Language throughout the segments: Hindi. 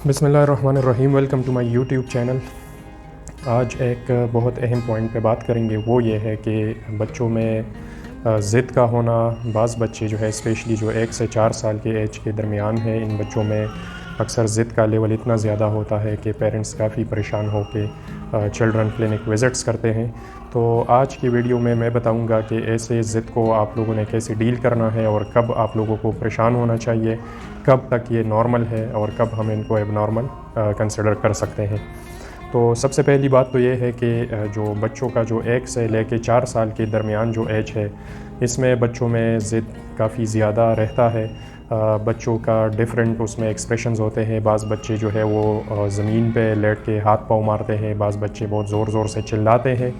बिस्मिल्लाहिर्रहमानिर्रहीम। Welcome to my YouTube channel. आज एक बहुत अहम पॉइंट पे बात करेंगे। वो ये है कि बच्चों में ज़िद का होना। बाज़ बच्चे जो है स्पेशली जो 1 से 4 साल के एज के दरमियान है, इन बच्चों में अक्सर ज़िद का लेवल इतना ज़्यादा होता है कि पेरेंट्स काफ़ी परेशान हो के चिल्ड्रन क्लिनिक विज़िट्स करते हैं। तो आज की वीडियो में मैं बताऊंगा कि ऐसे ज़िद को आप लोगों ने कैसे डील करना है और कब आप लोगों को परेशान होना चाहिए, कब तक ये नॉर्मल है और कब हम इनको एबनॉर्मल कंसिडर कर सकते हैं। तो सबसे पहली बात तो ये है कि जो बच्चों का जो 1 से लेके 4 साल के दरमियान जो एज है, इसमें बच्चों में ज़िद काफ़ी ज़्यादा रहता है। बच्चों का डिफरेंट उसमें एक्सप्रेशंस होते हैं। बाज़ बच्चे जो है वो ज़मीन पे लेट के हाथ पाँव मारते हैं, बाज़ बच्चे बहुत ज़ोर ज़ोर से चिल्लाते हैं,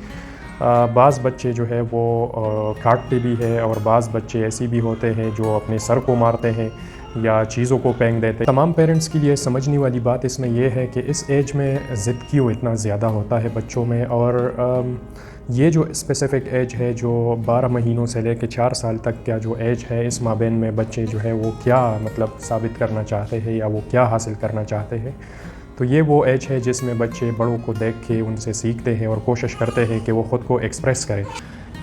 बाज़ बच्चे जो है वो काटते भी है और बाज़ बच्चे ऐसे भी होते हैं जो अपने सर को मारते हैं या चीज़ों को फेंक देते हैं। तमाम पेरेंट्स के लिए समझने वाली बात इसमें यह है कि इस एज में ज़िद क्यों इतना ज़्यादा होता है बच्चों में। और ये जो स्पेसिफ़िक एज है जो 12 महीनों से लेकर 4 साल तक का जो एज है, इस माबैन में बच्चे जो है वो क्या मतलब साबित करना चाहते हैं या वो क्या हासिल करना चाहते हैं। तो ये वो एज है जिसमें बच्चे बड़ों को देख के उनसे सीखते हैं और कोशिश करते हैं कि वो ख़ुद को एक्सप्रेस करें।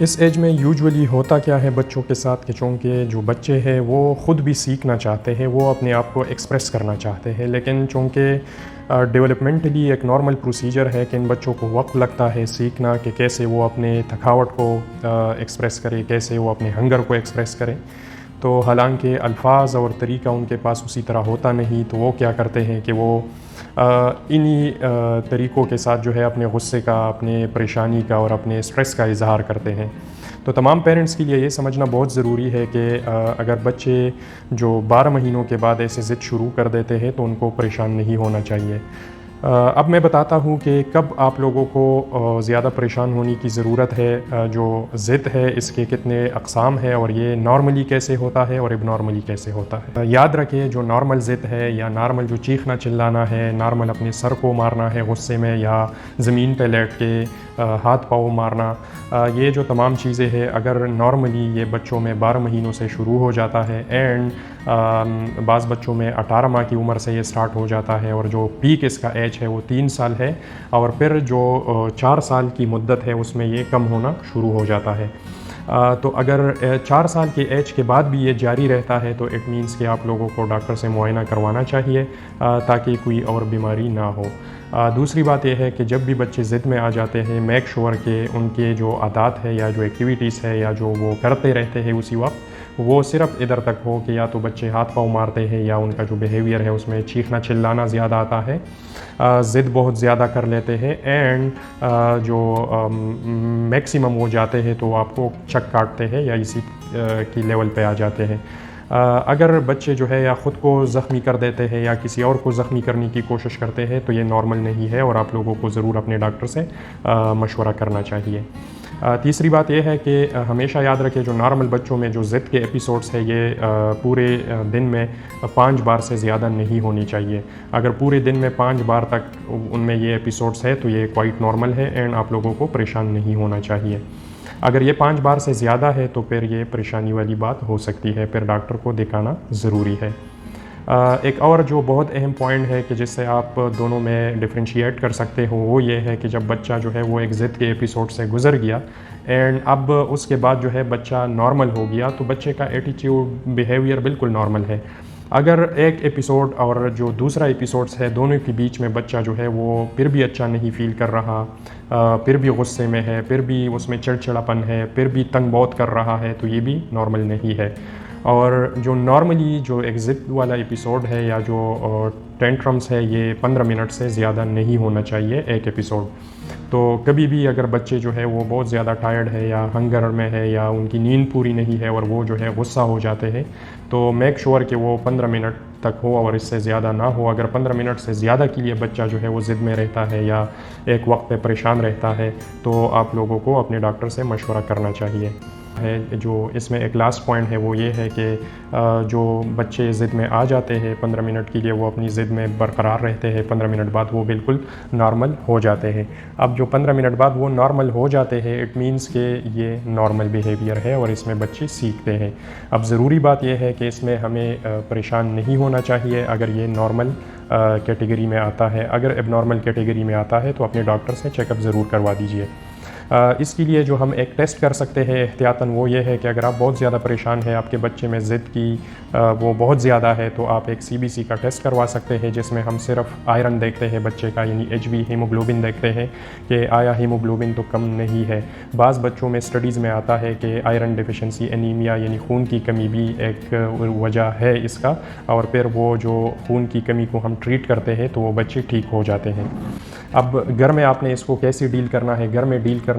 इस एज में यूजुअली होता क्या है बच्चों के साथ कि चूँकि जो बच्चे हैं वो ख़ुद भी सीखना चाहते हैं, वो अपने आप को एक्सप्रेस करना चाहते हैं, लेकिन चूँकि डेवलपमेंटली एक नॉर्मल प्रोसीजर है कि इन बच्चों को वक्त लगता है सीखना कि कैसे वो अपने थकावट को एक्सप्रेस करें, कैसे वो अपने हंगर को एक्सप्रेस करें। तो हालांकि अल्फाज और तरीका उनके पास उसी तरह होता नहीं, तो वो क्या करते हैं कि वो इन्हीं तरीक़ों के साथ जो है अपने गुस्से का, अपने परेशानी का और अपने स्ट्रेस का इज़हार करते हैं। तो तमाम पेरेंट्स के लिए ये समझना बहुत ज़रूरी है कि अगर बच्चे जो 12 महीनों के बाद ऐसे ज़िद शुरू कर देते हैं तो उनको परेशान नहीं होना चाहिए। अब मैं बताता हूँ कि कब आप लोगों को ज़्यादा परेशान होने की ज़रूरत है। जो ज़िद है इसके कितने अक़साम है और ये नॉर्मली कैसे होता है और एबनॉर्मली कैसे होता है। याद रखिए, जो नॉर्मल ज़िद है या नॉर्मल जो चीखना चिल्लाना है, नॉर्मल अपने सर को मारना है गुस्से में या ज़मीन पे लेट के हाथ पाँव मारना, ये जो तमाम चीज़ें हैं अगर नॉर्मली ये बच्चों में 12 महीनों से शुरू हो जाता है एंड बाज़ बच्चों में 18 माह की उम्र से ये स्टार्ट हो जाता है और जो पीक इसका एज है वो 3 साल है और फिर जो 4 साल की मुद्दत है उसमें ये कम होना शुरू हो जाता है। तो अगर 4 साल के एज के बाद भी ये जारी रहता है तो इट मीन्स कि आप लोगों को डॉक्टर से मुआयना करवाना चाहिए ताकि कोई और बीमारी ना हो। दूसरी बात यह है कि जब भी बच्चे ज़िद में आ जाते हैं, मेक श्योर कि उनके जो आदत है या जो एक्टिविटीज़ है या जो वो करते रहते हैं उसी वक्त वो सिर्फ़ इधर तक हो कि या तो बच्चे हाथ पाँव मारते हैं या उनका जो बिहेवियर है उसमें चीखना चिल्लाना ज़्यादा आता है, ज़िद बहुत ज़्यादा कर लेते हैं एंड जो मैक्सिमम हो जाते हैं तो आपको चक काटते हैं या इसी की लेवल पे आ जाते हैं। अगर बच्चे जो है या ख़ुद को ज़ख्मी कर देते हैं या किसी और को ज़ख्मी करने की कोशिश करते हैं तो ये नॉर्मल नहीं है और आप लोगों को ज़रूर अपने डॉक्टर से मशवरा करना चाहिए। तीसरी बात यह है कि हमेशा याद रखें जो नॉर्मल बच्चों में जो ज़िद के एपिसोड्स है ये पूरे दिन में 5 बार से ज़्यादा नहीं होनी चाहिए। अगर पूरे दिन में 5 बार तक उनमें ये एपिसोड्स है तो ये क्वाइट नॉर्मल है एंड आप लोगों को परेशान नहीं होना चाहिए। अगर ये 5 बार से ज़्यादा है तो फिर ये परेशानी वाली बात हो सकती है, फिर डॉक्टर को दिखाना ज़रूरी है। एक और जो बहुत अहम पॉइंट है कि जिससे आप दोनों में डिफरेंशिएट कर सकते हो वो ये है कि जब बच्चा जो है वो एक ज़िद के एपिसोड से गुज़र गया एंड अब उसके बाद जो है बच्चा नॉर्मल हो गया तो बच्चे का एटीट्यूड, बिहेवियर बिल्कुल नॉर्मल है। अगर एक एपिसोड और जो दूसरा एपिसोड्स है दोनों के बीच में बच्चा जो है वो फिर भी अच्छा नहीं फ़ील कर रहा, फिर भी गुस्से में है, फिर भी उसमें चिड़चिड़ापन है, फिर भी तंग बहुत कर रहा है, तो ये भी नॉर्मल नहीं है। और जो नॉर्मली जो एक ज़िद वाला एपिसोड है या जो टेंट्रम्स है ये 15 मिनट से ज़्यादा नहीं होना चाहिए एक एपिसोड। तो कभी भी अगर बच्चे जो है वो बहुत ज़्यादा टायर्ड है या हंगर में है या उनकी नींद पूरी नहीं है और वो जो है गुस्सा हो जाते हैं तो मेक श्योर कि वो 15 मिनट तक हो और इससे ज़्यादा ना हो। अगर 15 मिनट से ज़्यादा के लिए बच्चा जो है वो ज़िद में रहता है या एक वक्त पे परेशान रहता है तो आप लोगों को अपने डॉक्टर से मशवरा करना चाहिए। है जो इसमें एक लास्ट पॉइंट है वो ये है कि जो बच्चे ज़िद में आ जाते हैं 15 मिनट के लिए वो अपनी ज़िद में बरकरार रहते हैं, 15 मिनट बाद वो बिल्कुल नॉर्मल हो जाते हैं। अब जो 15 मिनट बाद वो नॉर्मल हो जाते हैं इट मीन्स कि ये नॉर्मल बिहेवियर है और इसमें बच्चे सीखते हैं। अब ज़रूरी बात यह है कि इसमें हमें परेशान नहीं होना चाहिए अगर ये नॉर्मल कैटेगरी में आता है। अगर एबनॉर्मल कैटेगरी में आता है तो अपने डॉक्टर से चेकअप ज़रूर करवा दीजिए। इसके लिए जो हम एक टेस्ट कर सकते हैं एहतियातन वो ये है कि अगर आप बहुत ज़्यादा परेशान हैं, आपके बच्चे में ज़िद की वो बहुत ज़्यादा है, तो आप एक CBC का टेस्ट करवा सकते हैं जिसमें हम सिर्फ आयरन देखते हैं बच्चे का, यानी HB हीमोग्लोबिन देखते हैं कि आया हीमोग्लोबिन तो कम नहीं है। बाज़ बच्चों में स्टडीज़ में आता है कि आयरन डिफिशेंसी एनीमिया यानी खून की कमी भी एक वजह है इसका, और फिर वो जो खून की कमी को हम ट्रीट करते हैं तो वो बच्चे ठीक हो जाते हैं। अब घर में आपने इसको कैसे डील करना है? घर में डील करना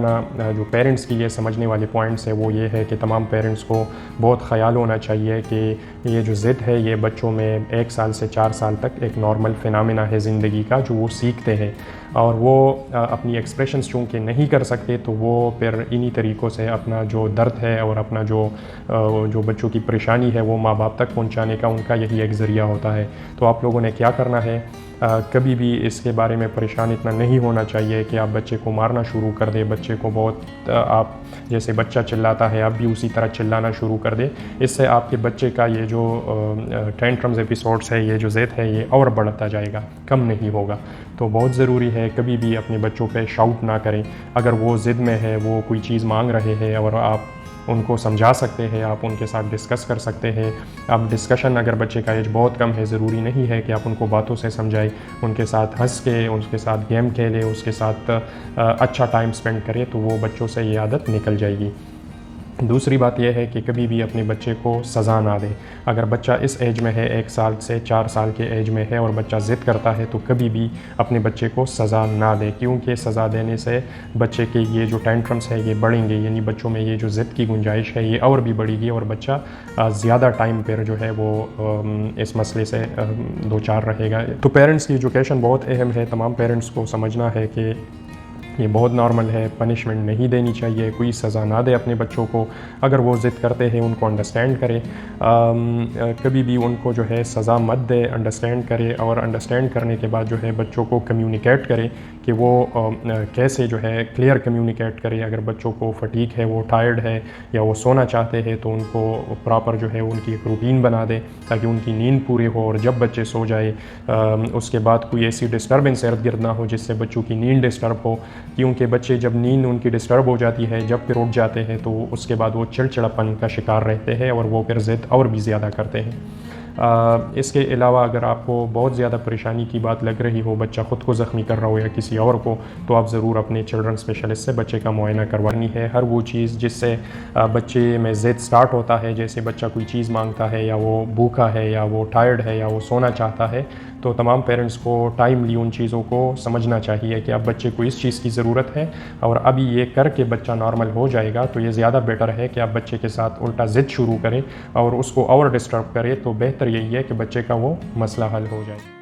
जो पेरेंट्स के लिए समझने वाले पॉइंट्स है वो ये है कि तमाम पेरेंट्स को बहुत ख़याल होना चाहिए कि ये जो ज़िद है ये बच्चों में 1 साल से 4 साल तक एक नॉर्मल फिनोमेना है ज़िंदगी का जो वो सीखते हैं, और वो अपनी एक्सप्रेशंस चूँकि नहीं कर सकते तो वो फिर इन्हीं तरीक़ों से अपना जो दर्द है और अपना जो बच्चों की परेशानी है वो माँ बाप तक पहुँचाने का उनका यही एक ज़रिया होता है। तो आप लोगों ने क्या करना है, कभी भी इसके बारे में परेशान इतना नहीं होना चाहिए कि आप बच्चे को मारना शुरू कर दें, बच्चे को बहुत आप जैसे बच्चा चिल्लाता है आप भी उसी तरह चिल्लाना शुरू कर दें। इससे आपके बच्चे का ये जो टेंट्रम्स एपिसोड्स है, ये जो ज़िद है ये और बढ़ता जाएगा, कम नहीं होगा। तो बहुत ज़रूरी है कभी भी अपने बच्चों पे शाउट ना करें। अगर वो ज़िद में है, वो कोई चीज़ मांग रहे हैं और आप उनको समझा सकते हैं, आप उनके साथ डिस्कस कर सकते हैं। अब डिस्कशन अगर बच्चे का एज बहुत कम है, ज़रूरी नहीं है कि आप उनको बातों से समझाएं, उनके साथ हंस के उनके साथ गेम खेलें, उसके साथ अच्छा टाइम स्पेंड करें तो वो बच्चों से ये आदत निकल जाएगी। दूसरी बात यह है कि कभी भी अपने बच्चे को सज़ा ना दें। अगर बच्चा इस एज में है, 1 साल से 4 साल के एज में है और बच्चा ज़िद करता है तो कभी भी अपने बच्चे को सज़ा ना दें, क्योंकि सज़ा देने से बच्चे के ये जो टेंट्रम्स है ये बढ़ेंगे, यानी बच्चों में ये जो ज़िद की गुंजाइश है ये और भी बढ़ेगी और बच्चा ज़्यादा टाइम पर जो है वो इस मसले से दो चार रहेगा। तो पेरेंट्स की एजुकेशन बहुत अहम है। तमाम पेरेंट्स को समझना है कि ये बहुत नॉर्मल है, पनिशमेंट नहीं देनी चाहिए, कोई सज़ा ना दे अपने बच्चों को। अगर वो ज़िद करते हैं उनको अंडरस्टैंड करें, कभी भी उनको जो है सज़ा मत दे, अंडरस्टैंड करें और अंडरस्टैंड करने के बाद जो है बच्चों को कम्युनिकेट करें कि वो कैसे जो है क्लियर कम्युनिकेट करें। अगर बच्चों को फटीग है, वो टायर्ड है या वो सोना चाहते हैं तो उनको प्रॉपर जो है उनकी एक रूटीन बना दें ताकि उनकी नींद पूरी हो, और जब बच्चे सो जाए उसके बाद कोई ऐसी डिस्टर्बेंस इर्द गिर्द ना हो जिससे बच्चों की नींद डिस्टर्ब हो, क्योंकि बच्चे जब नींद उनकी डिस्टर्ब हो जाती है, जब फिर उठ जाते हैं तो उसके बाद वो चिड़चिड़ापन का शिकार रहते हैं और वो फिर ज़िद और भी ज़्यादा करते हैं। इसके अलावा अगर आपको बहुत ज़्यादा परेशानी की बात लग रही हो, बच्चा ख़ुद को ज़ख्मी कर रहा हो या किसी और को, तो आप ज़रूर अपने चिल्ड्रन स्पेशलिस्ट से बच्चे का मुआयना करवानी है। हर वो चीज़ जिससे बच्चे में ज़िद स्टार्ट होता है, जैसे बच्चा कोई चीज़ मांगता है या वो भूखा है या वो टायर्ड है या वो सोना चाहता है, तो तमाम पेरेंट्स को टाइमली उन चीज़ों को समझना चाहिए कि अब बच्चे को इस चीज़ की ज़रूरत है और अभी ये करके बच्चा नॉर्मल हो जाएगा। तो ये ज़्यादा बेटर है कि आप बच्चे के साथ उल्टा ज़िद शुरू करें और उसको और डिस्टर्ब करें, तो बेहतर यही है कि बच्चे का वो मसला हल हो जाए।